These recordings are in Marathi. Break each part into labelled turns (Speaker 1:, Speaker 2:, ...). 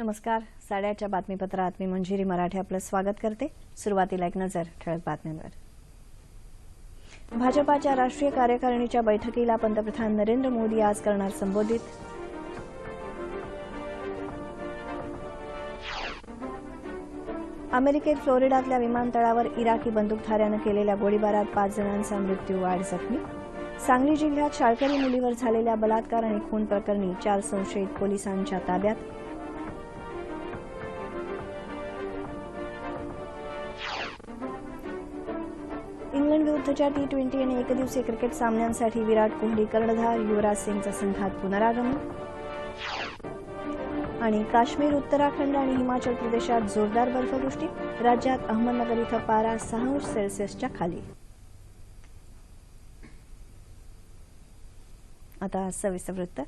Speaker 1: नमस्कार. 8:30च्या बातमीपत्रात मी मंजिरी मराठे आपलं स्वागत करते. सुरुवातीला एक नजर ठळक बातम्यांवर. भाजपाच्या राष्ट्रीय कार्यकारिणीच्या बैठकीला पंतप्रधान नरेंद्र मोदी आज करणार संबोधित. अमेरिकेत फ्लोरिडातल्या विमानतळावर इराकी बंदूकधाऱ्यानं केलेल्या गोळीबारात 5 जणांचा मृत्यू, 8 जखमी. सांगली जिल्ह्यात शाळकरी मुलीवर झालेल्या बलात्कार आणि खून प्रकरणी 4 संशयित पोलिसांच्या ताब्यात. इंग्लंड विरुद्धच्या T20 आणि एकदिवसीय क्रिकेट सामन्यांसाठी विराट कोहली कर्णधार, युवराज सिंगचं संघात पुनरागमन. आणि काश्मीर, उत्तराखंड आणि हिमाचल प्रदेशात जोरदार बर्फवृष्टी. राज्यात अहमदनगर इथं पारा 6°C खाली. आता सविस्तर वृत्त.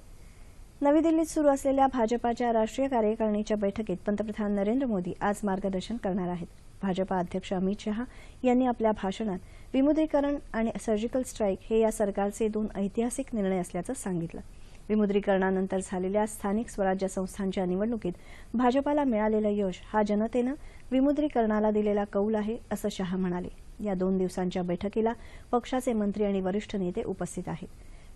Speaker 1: नवी दिल्लीत सुरू असलेल्या भाजपाच्या राष्ट्रीय कार्यकारिणीच्या बैठकीत पंतप्रधान नरेंद्र मोदी आज मार्गदर्शन करणार आहेत. भाजपा अध्यक्ष अमित शहा यांनी आपल्या भाषणात विमुद्रीकरण आणि सर्जिकल स्ट्राईक हे या सरकारचे 2 ऐतिहासिक निर्णय असल्याचं सांगितलं. विमुद्रीकरणानंतर झालेल्या स्थानिक स्वराज्य संस्थांच्या निवडणुकीत भाजपाला मिळालेलं यश हा जनतेनं विमुद्रीकरणाला दिलेला कौल आहे, असं शहा म्हणाले. या 2 दिवसांच्या बैठकीला पक्षाचे मंत्री आणि वरिष्ठ नेते उपस्थित आहेत.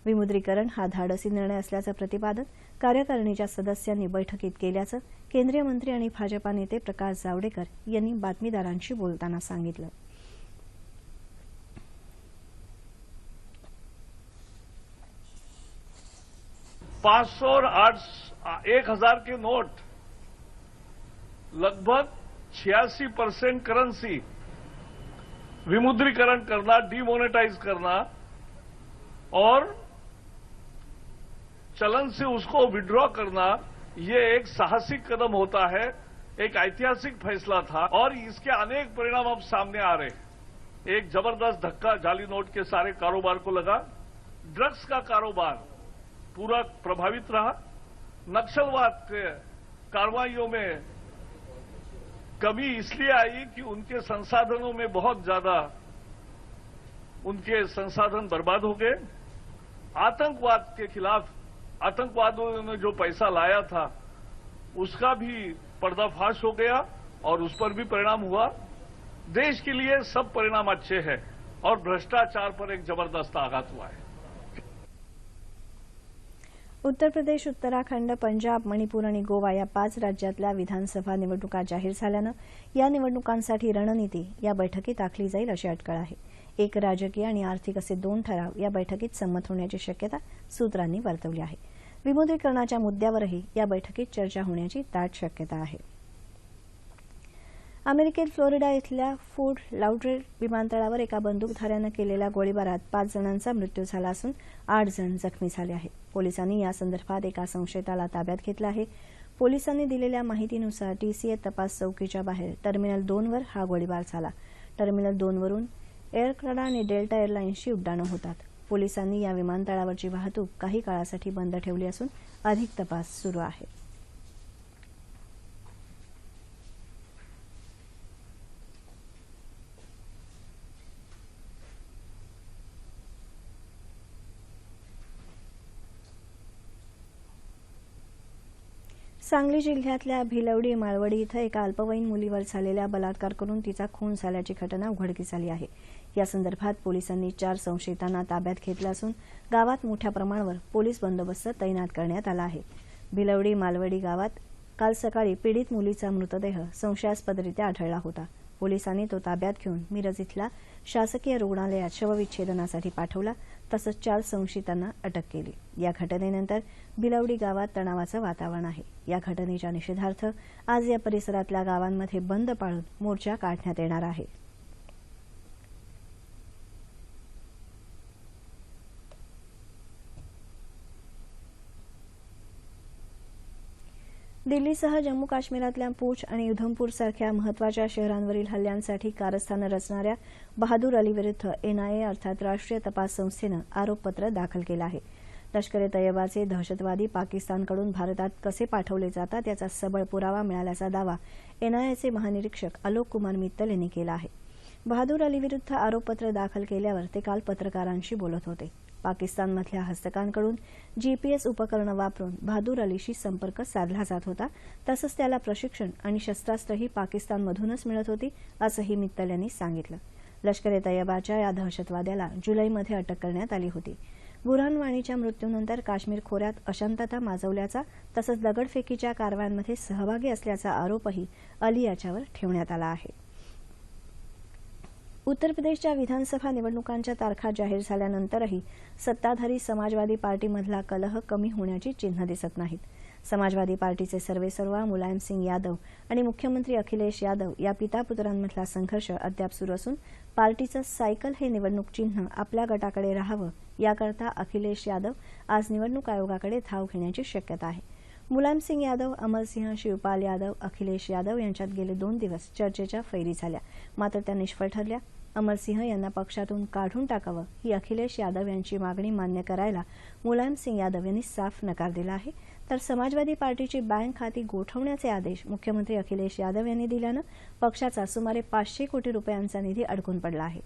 Speaker 1: विमुद्रीकरण हा धाडसी निर्णय असल्याचं प्रतिपादन कार्यकारिणीच्या सदस्यांनी बैठकीत केल्याचं केंद्रीय मंत्री आणि भाजपा नेते प्रकाश जावडेकर यांनी बातमीदारांशी बोलताना सांगितलं.
Speaker 2: $500 और 1000 के नोट, लगभग 86% करेंसी विमुद्रीकरण करना, डिमोनेटाइज करना और चलन से उसको विड्रॉ करना, ये एक साहसिक कदम होता है, एक ऐतिहासिक फैसला था और इसके अनेक परिणाम अब सामने आ रहे हैं. एक जबरदस्त धक्का जाली नोट के सारे कारोबार को लगा. ड्रग्स का कारोबार पूरा प्रभावित रहा. नक्सलवाद के कार्रवाइयों में कमी इसलिए आई कि उनके संसाधनों में बहुत ज्यादा उनके संसाधन बर्बाद हो गए. आतंकवाद के खिलाफ आतंकवादियों ने जो पैसा लाया था उसका भी पर्दाफाश हो गया और उस पर भी परिणाम हुआ. देश के लिए सब परिणाम अच्छे हैं और भ्रष्टाचार पर एक जबरदस्त आघात हुआ है.
Speaker 1: उत्तर प्रदेश, उत्तराखंड, पंजाब, मणिपूर आणि गोवा या 5 राज्यातल्या विधानसभा निवडणुका जाहीर झाल्यानं या निवडणुकांसाठी रणनीती या बैठकीत आखली जाईल अशी अटकळ आहे. एक राजकीय आणि आर्थिक असे 2 ठराव या बैठकीत संमत होण्याची शक्यता सूत्रांनी वर्तवली आहे. विमुद्रीकरणाच्या मुद्द्यावरही या बैठकीत चर्चा होण्याची दाट शक्यता आहे. अमेरिकेत फ्लोरिडा इथल्या फोर्ट लाउडरडेल विमानतळावर एका बंदूकधाऱ्यानं केलेल्या गोळीबारात 5 जणांचा मृत्यू झाला असून 8 जण जखमी झाले आहेत. पोलिसांनी यासंदर्भात एका संशयिताला ताब्यात घेतलं आहे. पोलिसांनी दिलेल्या माहितीनुसार TCA तपास चौकीच्या बाहेर टर्मिनल 2 वर हा गोळीबार झाला. टर्मिनल 2 वरून एअर कॅनडा आणि डेल्टा एअरलाइन्सची उड्डाणं होतात. पोलिसांनी या विमानतळावरची वाहतूक काही काळासाठी बंद ठेवली असून अधिक तपास सुरू आहे. सांगली जिल्ह्यातल्या भिलवडी माळवडी इथं एका अल्पवयीन मुलीवर झालेल्या बलात्कार करून तिचा खून झाल्याची घटना उघडकीस आली आहे. या संदर्भात पोलिसांनी 4 संशयितांना ताब्यात घेतलं असून गावात मोठ्या प्रमाणावर पोलीस बंदोबस्त तैनात करण्यात आला आहे. भिलवडी मालवडी गावात काल सकाळी पीडित मुलीचा मृतदेह संशयास्पदरित्या आढळला होता. पोलिसांनी तो ताब्यात घेऊन मिरज इथल्या शासकीय रुग्णालयात शवविच्छेदनासाठी पाठवला. तसंच 4 संशयितांना अटक केली. या घटनेनंतर भिलवडी गावात तणावाचं वातावरण आहे. या घटनेच्या निषेधार्थ आज या परिसरातल्या गावांमध्ये बंद पाळून मोर्चा काढण्यात येणार आहे. दिल्लीसह जम्मू काश्मीरातल्या पूंछ आणि उधमपूर सारख्या महत्वाच्या शहरांवरील हल्ल्यांसाठी कारस्थानं रचणाऱ्या बहादूर अली विरुद्ध NIA अर्थात राष्ट्रीय तपास संस्थेनं आरोपपत्र दाखल केलं आहे. लष्कर-ए-तय्यबाचे दहशतवादी पाकिस्तानकडून भारतात कसे पाठवले जातात याचा सबळ पुरावा मिळाल्याचा दावा NIAचे महानिरीक्षक आलोक कुमार मित्तल यांनी केला आहे. बहादूर अली विरुद्ध आरोपपत्र दाखल केल्यावर ते काल पत्रकारांशी बोलत होते. पाकिस्तानमधल्या हस्तकांकडून जीपीएस उपकरणं वापरून बहादूर अलीशी संपर्क साधला जात होता. तसंच त्याला प्रशिक्षण आणि शस्त्रास्त्रही पाकिस्तानमधूनच मिळत होती, असंही मित्तल यांनी सांगितलं. लष्कर-ए-तैयबाच्या या दहशतवाद्याला जुलैमध्ये अटक करण्यात आली होती. बुरहान वाणीच्या मृत्यूनंतर काश्मीर खोऱ्यात अशांतता माजवल्याचा तसंच दगडफेकीच्या कारवायांमध्ये सहभागी असल्याचा आरोपही अली याच्यावर ठेवण्यात आला आहे. उत्तर प्रदेशच्या विधानसभा निवडणुकांच्या तारखा जाहीर झाल्यानंतरही सत्ताधारी समाजवादी पार्टीमधला कलह कमी होण्याची चिन्ह दिसत नाहीत. समाजवादी पार्टीचे सर्वेसर्वा मुलायम सिंग यादव आणि मुख्यमंत्री अखिलेश यादव या पिता-पुत्रांमधला संघर्ष अद्याप सुरू असून पार्टीचं सायकल हे निवडणूक चिन्ह आपल्या गटाकडे राहावं याकरता अखिलेश यादव आज निवडणूक आयोगाकडे धाव घेण्याची शक्यता आहे. मुलायम सिंग यादव, अमरसिंह, शिवपाल यादव, अखिलेश यादव यांच्यात गेले 2 दिवस चर्चेच्या फैरी झाल्या, मात्र त्या निष्फळ ठरल्या. अमरसिंह यांना पक्षातून काढून टाकावं ही अखिलेश यादव यांची मागणी मान्य करायला मुलायम सिंग यादव यांनी साफ नकार दिला आहे. तर समाजवादी पार्टीची बँक खाती गोठवण्याचे आदेश मुख्यमंत्री अखिलेश यादव यांनी दिल्यानं पक्षाचा सुमारे 500 कोटी रुपयांचा निधी अडकून पडला आहे.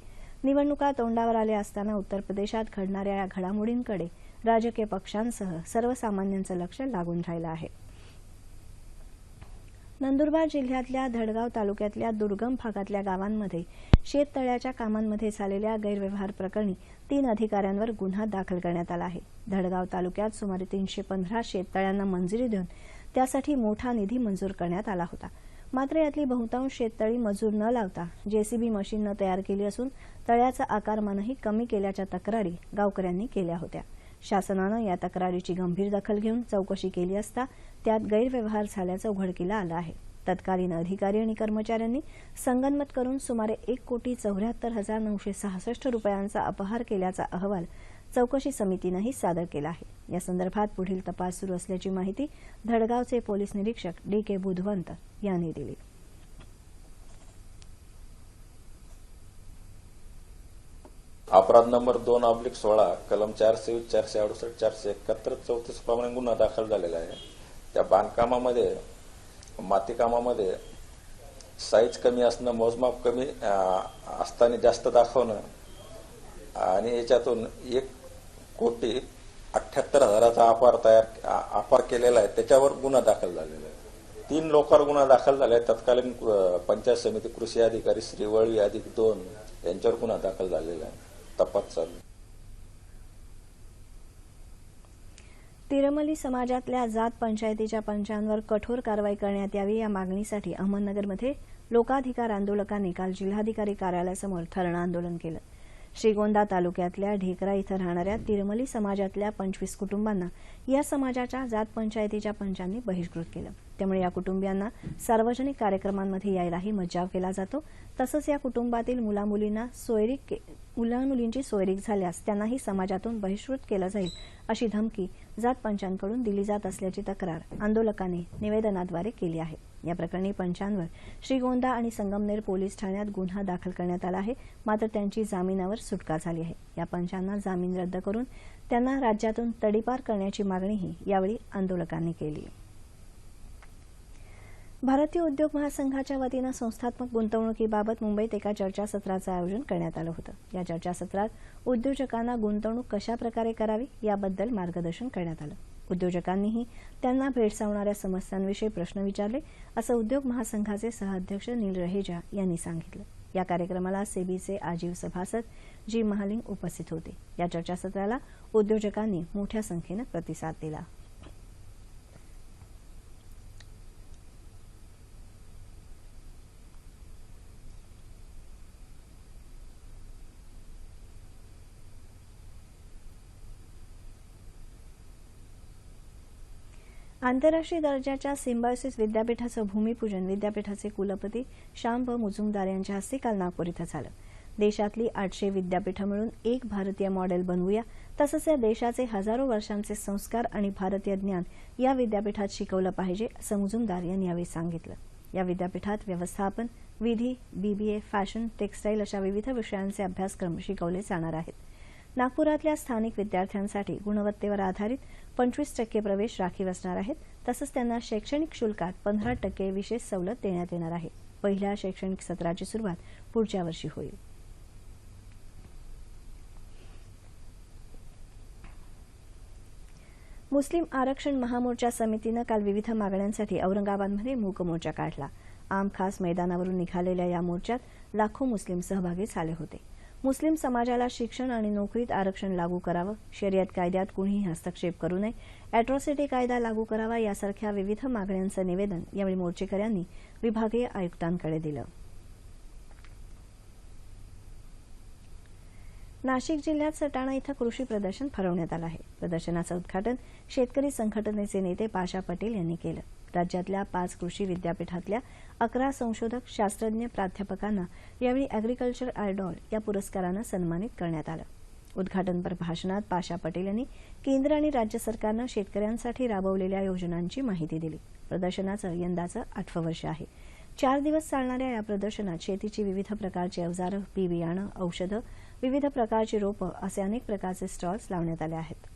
Speaker 1: निवडणुका तोंडावर आल्या असताना उत्तर प्रदेशात घडणाऱ्या या घडामोडींकडे राजकीय पक्षांसह सर्वसामान्यांचं लक्ष लागून राहिलं आहे. नंदुरबार जिल्ह्यातल्या धडगाव तालुक्यातल्या दुर्गम भागातल्या गावांमध्ये शेततळ्याच्या कामांमध्ये झालेल्या गैरव्यवहार प्रकरणी 3 अधिकाऱ्यांवर गुन्हा दाखल करण्यात आला आहे. धडगाव तालुक्यात सुमारे 315 शेततळ्यांना मंजुरी देऊन त्यासाठी मोठा निधी मंजूर करण्यात आला होता. मात्र यातली बहुतांश शेततळी मंजूर न लावता जेसीबी मशीननं तयार केली असून तळ्याचं आकारमानही कमी केल्याच्या तक्रारी गावकऱ्यांनी केल्या होत्या. शासनानं या तक्रारीची गंभीर दखल घेऊन चौकशी केली असता त्यात गैरव्यवहार झाल्याचं उघडकीला आलं आहे. तत्कालीन अधिकारी आणि कर्मचाऱ्यांनी संगनमत करून सुमारे 1,74,966 रुपयांचा अपहार केल्याचा अहवाल चौकशी समितीनंही सादर केला आहे. या संदर्भात पुढील तपास सुरू असल्याची माहिती धडगावचे पोलीस निरीक्षक DK बुधवंत यांनी दिली.
Speaker 3: अपराध नंबर 2/16 कलम 420, 468, 471, 34 प्रमाणे गुन्हा दाखल झालेला आहे. त्या बांधकामामध्ये मातीकामामध्ये साईज कमी असणं, मोजमाप कमी असताना जास्त दाखवणं आणि याच्यातून 1,78,000चा अपार केलेला आहे, त्याच्यावर गुन्हा दाखल झालेला आहे. 3 लोकांवर गुन्हा दाखल झाला आहे. तत्कालीन पंचायत समिती कृषी अधिकारी श्रीवळी +2 यांच्यावर गुन्हा दाखल झालेला आहे. तपास चालू.
Speaker 1: तिरमली समाजातल्या जात पंचायतीच्या पंचांवर कठोर कारवाई करण्यात यावी या मागणीसाठी अहमदनगरमध्ये लोकाधिकार आंदोलकांनी काल जिल्हाधिकारी कार्यालयासमोर धरणं आंदोलन केलं. श्रीगोंदा तालुक्यातल्या ढेकरा इथं राहणाऱ्या तिरमली समाजातल्या 25 कुटुंबांना या समाजाच्या जात पंचायतीच्या पंचांनी बहिष्कृत केलं. त्यामुळे या कुटुंबियांना सार्वजनिक कार्यक्रमांमध्ये यायलाही मज्जाव केला जातो. तसंच या कुटुंबातील मुलामुलींची सोयरीक झाल्यास त्यांनाही समाजातून बहिष्कृत केलं जाईल अशी धमकी जात पंचांकडून दिली जात असल्याची तक्रार आंदोलकांनी निवेदनाद्वारे केली आहे. या प्रकरणी पंचांवर श्रीगोंदा आणि संगमनेर पोलीस ठाण्यात गुन्हा दाखल करण्यात आला आहे. मात्र त्यांची जामिनावर सुटका झाली आहे. या पंचांना जामीन रद्द करून त्यांना राज्यातून तडीपार करण्याची मागणीही यावेळी आंदोलकांनी केली. भारतीय उद्योग महासंघाच्या वतीनं संस्थात्मक गुंतवणुकीबाबत मुंबईत एका चर्चासत्राचं आयोजन करण्यात आलं होतं. या चर्चासत्रात उद्योजकांना गुंतवणूक कशा प्रकारे करावी याबद्दल मार्गदर्शन करण्यात आलं. उद्योजकांनीही त्यांना भेडसावणाऱ्या समस्यांविषयी प्रश्न विचारले, असं उद्योग महासंघाचे सहअध्यक्ष नील रहेजा यांनी सांगितलं. या कार्यक्रमाला सेबीचे आजीव सभासद जी महालिंग उपस्थित होते. या चर्चासत्राला उद्योजकांनी मोठ्या संख्येनं प्रतिसाद दिला. आंतरराष्ट्रीय दर्जाच्या सिम्बायोसिस विद्यापीठाचं भूमिपूजन विद्यापीठाचे कुलपती श्याम मुजुमदार यांच्या हस्ते काल नागपूर इथं झालं. देशातली 800 विद्यापीठं मिळून एक भारतीय मॉडेल बनवूया, तसंच या देशाचे हजारो वर्षांचे संस्कार आणि भारतीय ज्ञान या विद्यापीठात शिकवलं पाहिजे, असं मुजुमदार यांनी यावेळी सांगितलं. या विद्यापीठात व्यवस्थापन, विधी, BBA, फॅशन, टेक्स्टाईल अशा विविध विषयांचे अभ्यासक्रम शिकवले जाणार आहेत. नागपुरातल्या स्थानिक विद्यार्थ्यांसाठी गुणवत्तेवर आधारित 25% प्रवेश राखीव असणार आहेत. तसंच त्यांना शैक्षणिक शुल्कात 15% विशेष सवलत देण्यात येणार आहे. पहिल्या शैक्षणिक सत्राची सुरुवात पुढच्या वर्षी होईल. मुस्लिम आरक्षण महामोर्चा समितीनं काल विविध मागण्यांसाठी औरंगाबादमध्ये मूक मोर्चा काढला. आम खास मैदानावरून निघालेल्या या मोर्चात लाखो मुस्लिम सहभागी झाले होते. मुस्लिम समाजाला शिक्षण आणि नोकरीत आरक्षण लागू करावं, शरियत कायद्यात कुणीही हस्तक्षेप करू नये, अॅट्रॉसिटी कायदा लागू करावा यासारख्या विविध मागण्यांचं निवेदन यावेळी मोर्चेकऱ्यांनी विभागीय आयुक्तांकडे दिलं. नाशिक जिल्ह्यात सटाणा इथं कृषी प्रदर्शन भरवण्यात आलं आहे. प्रदर्शनाचं उद्घाटन शेतकरी संघटनेचे नेते पाशा पटेल यांनी केलं. राज्यातल्या 5 कृषी विद्यापीठातल्या 11 संशोधक शास्त्रज्ञ प्राध्यापकांना यावेळी अॅग्रिकल्चर आयडॉल या पुरस्कारानं सन्मानित करण्यात आलं. उद्घाटनपर भाषणात पाशा पटेल यांनी केंद्र आणि राज्य सरकारनं शेतकऱ्यांसाठी राबवलेल्या योजनांची माहिती दिली. प्रदर्शनाचं यंदाचं 8वं वर्ष आहे. 4 दिवस चालणाऱ्या या प्रदर्शनात शेतीची विविध प्रकारची अवजारं, बी बियाणं, औषधं, विविध प्रकारची रोपं असे अनेक प्रकारचे स्टॉल्स लावण्यात आले आहेत.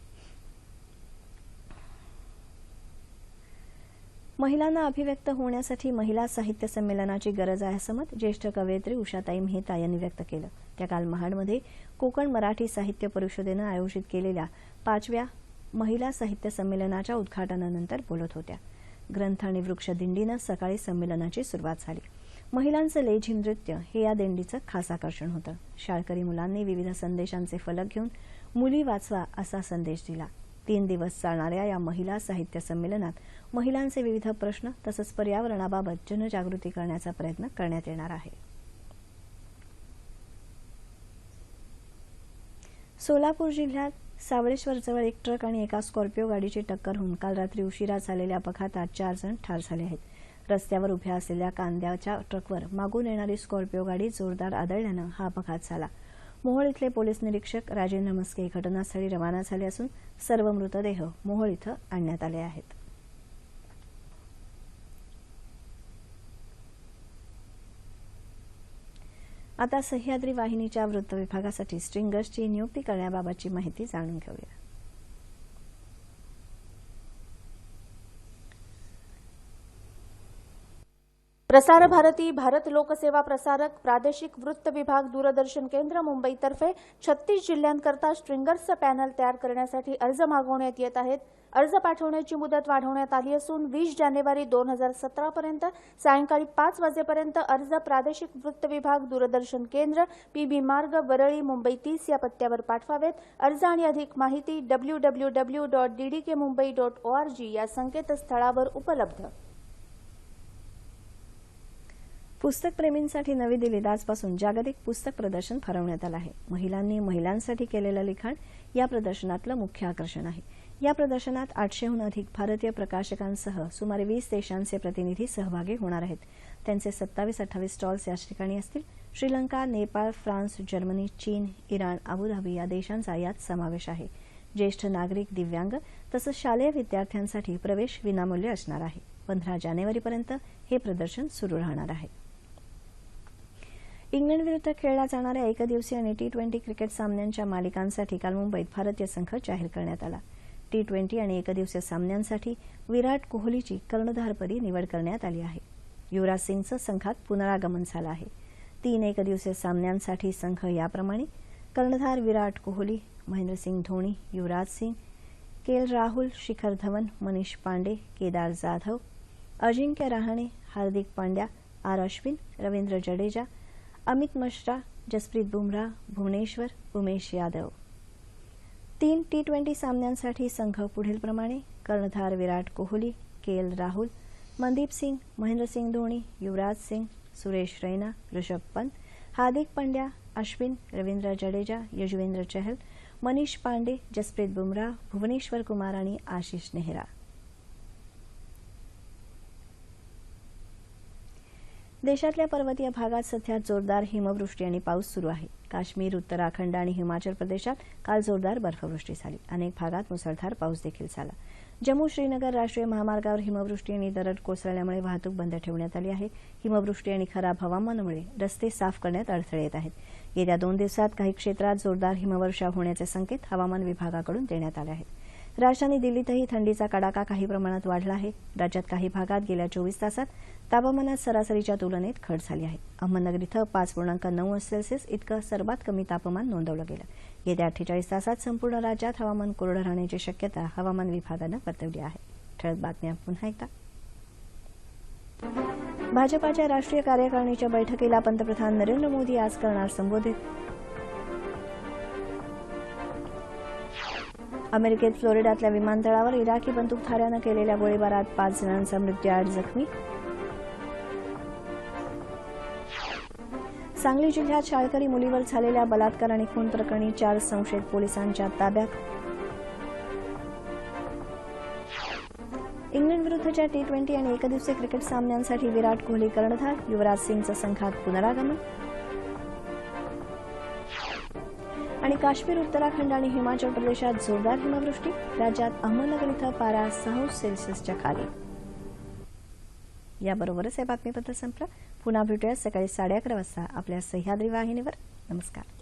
Speaker 1: महिलांना अभिव्यक्त होण्यासाठी महिला साहित्य संमेलनाची गरज आहे असं मत ज्येष्ठ कवयित्री उषाताई मेहता यांनी व्यक्त केलं. त्या काल महाडमध्ये कोकण मराठी साहित्य परिषदेनं आयोजित केलेल्या 5व्या महिला साहित्य संमेलनाच्या उद्घाटनानंतर बोलत होत्या. ग्रंथ आणि वृक्ष दिंडीनं सकाळी संमेलनाची सुरुवात झाली. महिलांचं लेझिम नृत्य हे या दिंडीचं खास आकर्षण होतं. शाळकरी मुलांनी विविध संदेशांचे फलक घेऊन मुली वाचवा असा संदेश दिला. 3 दिवस चालणाऱ्या या महिला साहित्य संमेलनात महिलांचे विविध प्रश्न तसंच पर्यावरणाबाबत जनजागृती करण्याचा प्रयत्न करण्यात येणार आहे. सोलापूर जिल्ह्यात सावळेश्वरजवळ एक ट्रक आणि एका स्कॉर्पिओ गाडीची टक्कर होऊन काल रात्री उशिरा झालेल्या अपघातात 4 जण ठार झाले आहेत. रस्त्यावर उभ्या असलेल्या कांद्याच्या ट्रकवर मागून येणारी स्कॉर्पिओ गाडी जोरदार आदळल्यानं हा अपघात झाला. मोहोळ इथले पोलीस निरीक्षक राजेंद्र मस्के घटनास्थळी रवाना झाले असून सर्व मृतदेह मोहोळ इथं आणण्यात आले आहेत. आता सह्याद्री वाहिनीच्या वृत्त विभागासाठी स्ट्रिंगर्सची नियुक्ती करण्याबाबतची माहिती जाणून घेऊया.
Speaker 4: प्रसार भारती भारत लोकसेवा प्रसारक प्रादेशिक वृत्त विभाग दूरदर्शन केंद्र मुंबईतर्फे 36 जिल्ह्यांकरता स्ट्रिंगर्सचं पॅनल तयार करण्यासाठी अर्ज मागवण्यात येत आहेत. अर्ज पाठवण्याची मुदत वाढवण्यात आली असून 20 जानेवारी 2017 पर्यंत सायंकाळी 5 वाजेपर्यंत अर्ज प्रादेशिक वृत्त विभाग दूरदर्शन केंद्र PB मार्ग वरळी मुंबई 30 या पत्त्यावर पाठवावेत. अर्ज आणि अधिक माहिती www.ddkmumbai.org या संकेतस्थळावर उपलब्ध.
Speaker 1: पुस्तक प्रेमींसाठी नवी दिल्लीत आजपासून जागतिक पुस्तक प्रदर्शन भरवण्यात आलं आहे. महिलांनी महिलांसाठी केलेलं लिखाण या प्रदर्शनातलं मुख्य आकर्षण आहे. या प्रदर्शनात 800हून अधिक भारतीय प्रकाशकांसह सुमारे 20 देशांचे प्रतिनिधी सहभागी होणार आहेत. त्यांचे 27-28 स्टॉल्स या ठिकाणी असतील. श्रीलंका, नेपाळ, फ्रान्स, जर्मनी, चीन, इराण, अबुधाबी या देशांचा यात समावेश आहे. ज्येष्ठ नागरिक, दिव्यांग तसंच शालेय विद्यार्थ्यांसाठी प्रवेश विनामूल्य असणार आहे. 15 जानेवारीपर्यंत हे प्रदर्शन सुरू राहणार आहे. इंग्लंड विरुद्ध खेळला जाणाऱ्या एकदिवसीय आणि T20 क्रिकेट सामन्यांच्या मालिकांसाठी काल मुंबईत भारतीय संघ जाहीर करण्यात आला. T20 आणि एकदिवसीय सामन्यांसाठी विराट कोहलीची कर्णधारपदी निवड करण्यात आली आहे. युवराज सिंगचं संघात पुनरागमन झालं आहे. 3 एकदिवसीय सामन्यांसाठी संघ याप्रमाणे: कर्णधार विराट कोहली, महेंद्रसिंग धोनी, युवराज सिंग, राहुल, शिखर धवन, मनीष पांडे, केदार जाधव, अजिंक्य रहाणे, हार्दिक पांड्या, अश्विन, रवींद्र जडेजा, अमित मिश्रा, जसप्रीत बुमराह, भुवनेश्वर, उमेश यादव. 3 T20 सामन्यांसाठी संघ पुढीलप्रमाणे: कर्णधार विराट कोहली, राहुल, मनदीप सिंग, महेंद्रसिंग धोनी, युवराज सिंग, सुरेश रैना, ऋषभ पंत, हार्दिक पांड्या, अश्विन, रवींद्र जडेजा, यजुवेंद्र चहल, मनीष पांडे, जसप्रीत बुमराह, भुवनेश्वर कुमार आणि आशिष नेहरा. देशातल्या पर्वतीय भागात सध्या जोरदार हिमवृष्टी आणि पाऊस सुरू आहे. काश्मीर, उत्तराखंड आणि हिमाचल प्रदेशात काल जोरदार बर्फवृष्टी झाली. अनेक भागात मुसळधार पाऊस देखील झाला. जम्मू श्रीनगर राष्ट्रीय महामार्गावर हिमवृष्टी आणि दरड कोसळल्यामुळे वाहतूक बंद ठेवण्यात आली आहे. हिमवृष्टी आणि खराब हवामानामुळे रस्ते साफ करण्यात अडथळे येत आहेत. येत्या 2 दिवसात काही क्षेत्रात जोरदार हिमवर्षाव होण्याचे संकेत हवामान विभागाकडून देण्यात आले आहेत. राजधानी दिल्लीतही थंडीचा कडाका काही प्रमाणात वाढला आहे. राज्यात काही भागात गेल्या 24 तासात तापमानात सरासरीच्या तुलनेत घट झाली आहे. अहमदनगर इथं 5.9 सेल्सिअस इतकं सर्वात कमी तापमान नोंदवलं गेलं. येत्या 48 तासात संपूर्ण राज्यात हवामान कोरडं राहण्याची शक्यता हवामान विभागानं वर्तवली आहे. ठळक बातम्या पुन्हा एकदा. भाजपाच्या राष्ट्रीय कार्यकारिणीच्या बैठकीला पंतप्रधान नरेंद्र मोदी आज करणार संबोधित. अमेरिकेत फ्लोरिडातल्या विमानतळावर इराकी बंदूकधाऱ्यानं केलेल्या गोळीबारात 5 जणांचा मृत्यू, 8 जखमी. सांगली जिल्ह्यात शाळकरी मुलीवर झालेल्या बलात्कार आणि खून प्रकरणी 4 संशयित पोलिसांच्या ताब्यात. इंग्लंड विरुद्धच्या T20 आणि एकदिवसीय क्रिकेट सामन्यांसाठी विराट कोहली कर्णधार, युवराज सिंगचं संघात पुनरागमन. आणि काश्मीर, उत्तराखंड आणि हिमाचल प्रदेशात जोरदार हिमवृष्टी. राज्यात अहमदनगर इथं पारा 6 सेल्सिअसच्या खाली. याबरोबरच हे बातमीपत्र संपलं. पुन्हा भेटूया सकाळी 11:30 वाजता आपल्या सह्याद्री वाहिनीवर. नमस्कार.